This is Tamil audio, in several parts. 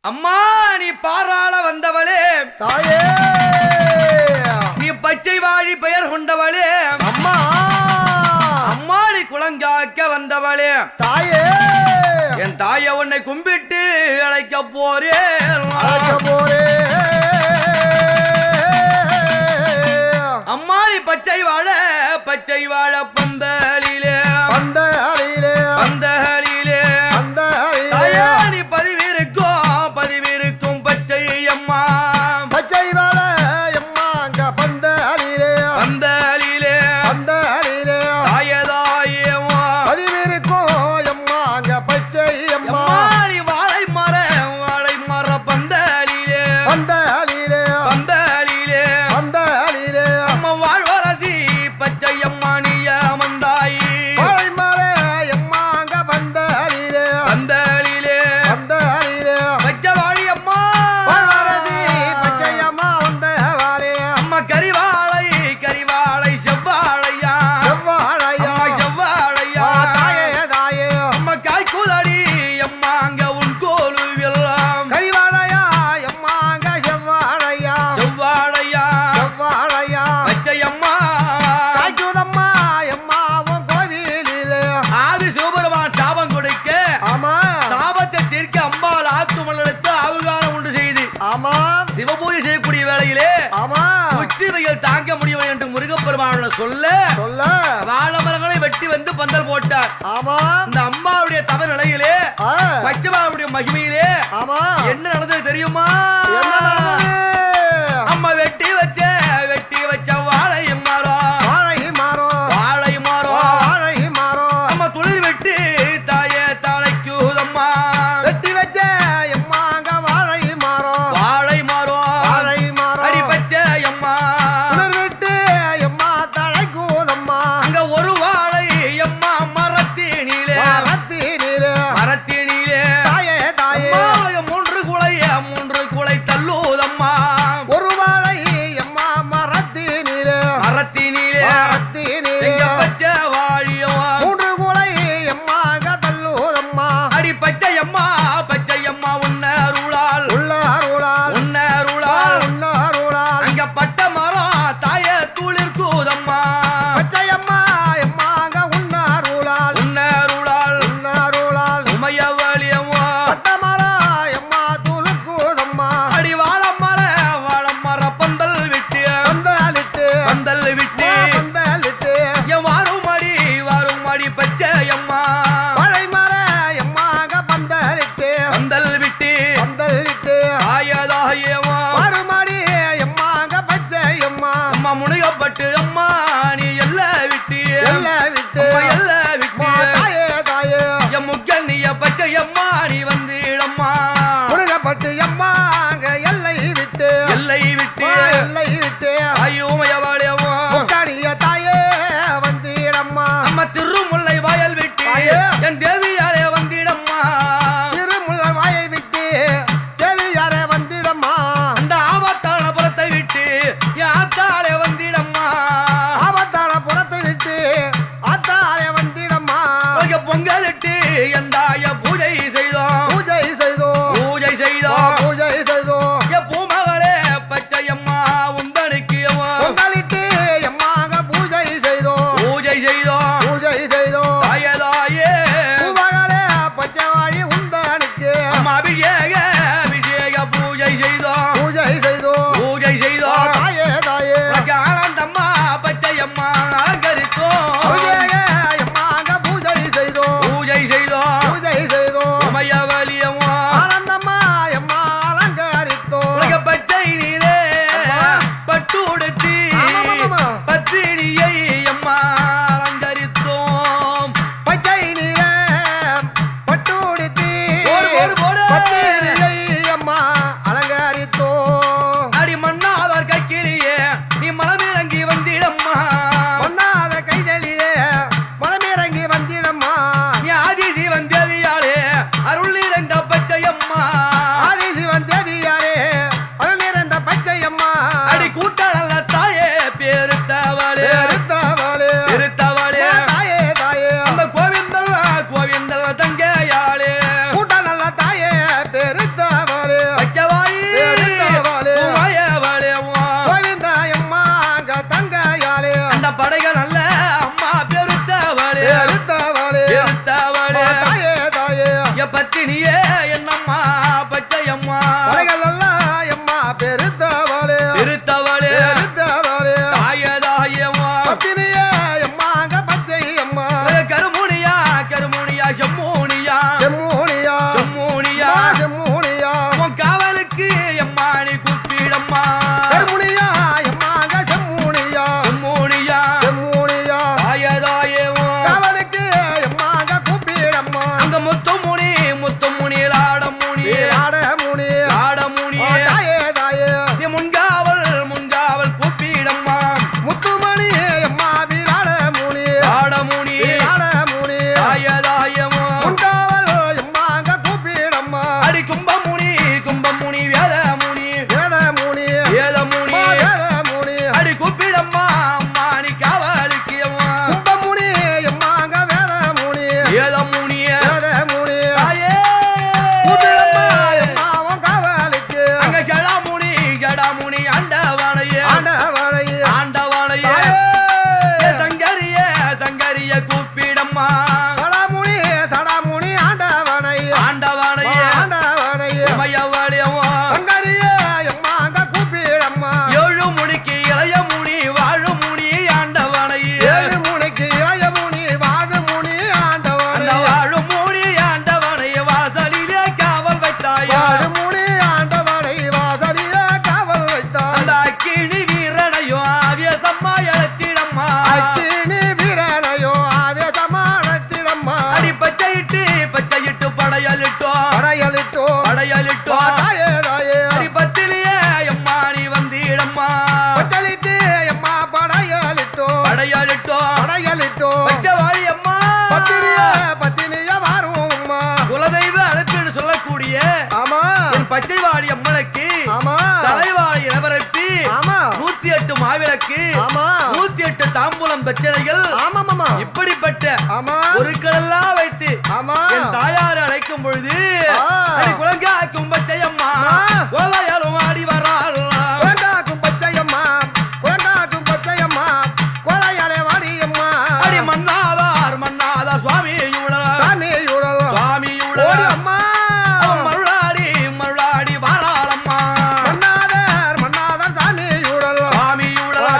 அம்மா நீ பாராள வந்தவளே தாயே, நீ பச்சை வாழி பெயர் கொண்டவளே அம்மா, அம்மா நீ குளங்காக்க வந்தவளே தாயே, என் தாயை உன்னை கும்பிட்டு அழைக்க போறேன் அம்மா நீ பச்சை வாழ பந்தலிலே பந்தலிலே தாயா நீ பதிவிருக்கும் பச்சை அம்மா பச்சை வாழ அம்மா அங்க பந்தலிலே தாயதாயம்மா பதிவிருக்கும் அம்மா அங்க பச்சை அம்மா நீ வாழை மர பந்தலிலே அம்மா வாழ்வரசி பச்சை அம்மா நீ அமர்ந்தாயி வாழை மர அம்மா அங்க பந்தலிலே பச்சை வாழி அம்மா வாழ்வரசி பச்சை அம்மா வந்த வாழே அம்மா கரிவாழை செவ்வாழையா தாயே அம்மா காய்குதடி அம்மா அங்க உன் கோலுவெல்லாம் கரிவாழையா அம்மா அங்க செவ்வாழையா பச்சை அம்மா காய்க்குதம்மா அம்மா உன் கோவிலிலே ஆதி சிவபெருமான் சாபம் கொடுக்க ஆமா சாபத்தை தீர்க்க அம்பாள் ஆத்துமல்லெடுத்து ஆவுகாலம் உண்டு செய்து ஆமா சிவபூஜை செய்யக்கூடிய வேளையிலே ஆமா உச்சி வெயில் தாங்க முடியவில்லை என்று முருகப்பெருமான சொல்ல வாழை மரங்களை வெட்டி வந்து பந்தல் போட்டார். ஆமா இந்த அம்மாவுடைய தவ நிலையிலே பச்சைமாவுடைய மகிமையிலே ஆமா என்ன நடந்தது தெரியுமா? என்ன நடந்தது? அம்மா வெட்டி வச்ச வாழை மரம் அம்மா துளிர் வெட்டி தாயே தலைக்குதம்மா வெட்டி வச்ச அம்மா அங்க வாழை மரம் அடி பச்சை அம்மா துளிர் விட்டு அம்மா தழைக்குதம்மா அங்க ஒரு வாழை அம்மா மரத்தினிலே தாயே மூன்று குலை தள்ளுதம்மா என் பச்சை வாடி அம்மனுக்கு ஆமா தலைவாடி இளவரப்பி ஆமா 108 மாவிளக்கு ஆமா 108 தாம்பூலம் பச்சனைகள் ஆமா மாமா இப்படிப்பட்ட ஆமா பொருட்களெல்லாம் வைத்து ஆமா என் தாயார் அழைக்கும் பொழுது குழங்காக்கும் பச்சை அம்மா கோலையாலும் ஆடி வராள் குழந்தாக்கும் பச்சையம்மா குழந்தாக்கும் பச்சையம்மா கோலையாலே வாடியம்மா அடி மன்னாதார் மன்னாதார் சுவாமி சாமி யூடலாம் சுவாமி ஓடி அம்மா மருளாடி மருளாடி வாராளம்மா மன்னாதர் மன்னாதர் சாமி யூடலாம் சுவாமி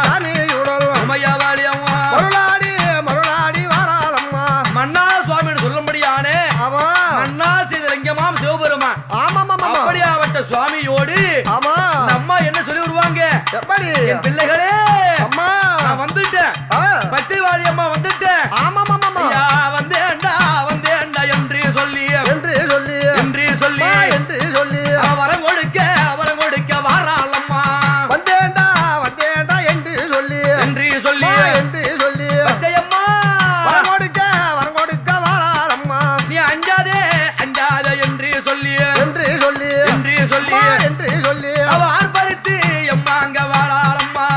சாமி யூடலாம் உமையாவாடி அம்மா மருளாடி மருளாடி வாராளம்மா மன்னா சுவாமின்னு சொல்லும்படியானே ஆமா மன்னா செய்தலிங்கமாம் சிவபெருமான் ஆமா மாமா அப்படியாவட்ட சுவாமியோடு ஆமா அம்மா என்ன சொல்லி வருவாங்க எப்படி என் பிள்ளைகளே அம்மா நான் வந்துட்டேன் பச்சை வாடி அம்மா வந்துட்டேன் ஆமா மாமா ஐயா, வந்தேன்டா வந்தேன்டா என்று சொல்லி என்று சொல்லி என்று சொல்லி என்று சொல்லி வரம் கொடுக்க வாராளம்மா வந்தேன்டா வந்தேன்டா என்று சொல்லி என்று சொல்லி என்று சொல்லி பச்சையம்மா வரம் கொடுக்க வாராரம்மா நீ அஞ்சாதே அஞ்சாதே என்று சொல்லி என்று சொல்லி என்று சொல்லி என்று சொல்லி அவ ஆர்ப்பரித்து எம்மா அங்க வாராளம்மா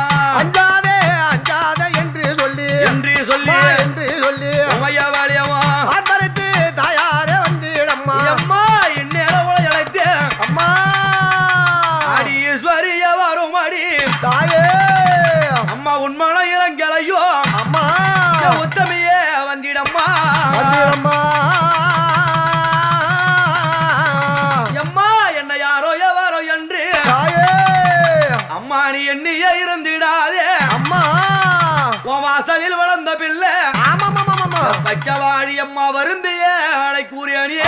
அஞ்சாதே அஞ்சாதே என்று சொல்லி என்று சொல்லி என்று சொல்லி உமையாவாளியம்மா ஆர்ப்பரித்து தாயாரே வந்திடம்மா அம்மா இந்நேரம் அழைத்து அம்மா அடி ஈஸ்வரிய வரும் அடி தாயே அம்மா உண்மன இளங்கலையோ அம்மா உத்தமையே வந்திடம்மா வந்திடம்மா எம்மா என்ன யாரோ எவரோ என்று தாயே அம்மா நீ எண்ணியே இருந்திடாதே அம்மா உன் வாசலில் வளர்ந்த பிள்ளை ஆமா மாமா மாமா பச்சவாழி அம்மா வருந்திய அழை கூறியணியே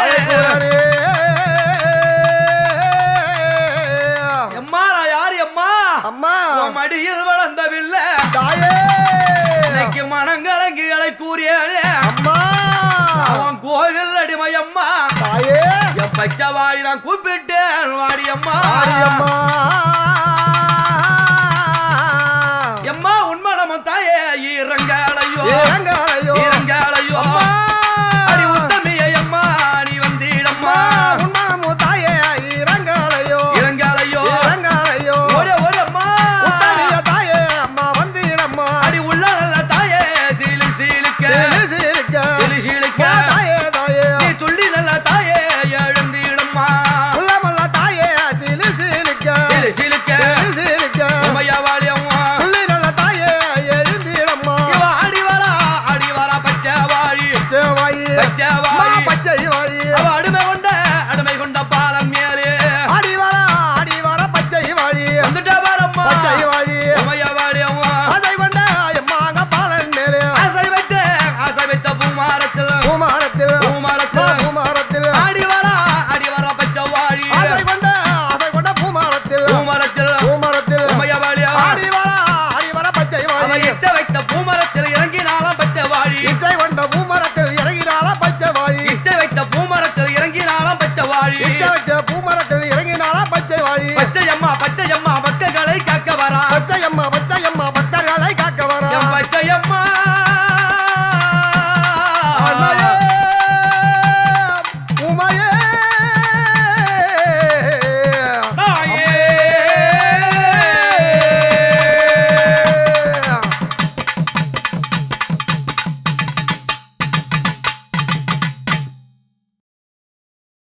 எம்மா நான் யாரு அம்மா அம்மா உன் மடியில் வளர்ந்த பிள்ளை தாயே இன்னைக்கு மனங்கலங்கி அழை கூறியனே அம்மா அவன் கோவில் அடிமை அம்மா தாயே என் பச்சவாழி நான் கூப்பிட்டேன் வாடி அம்மா அம்மா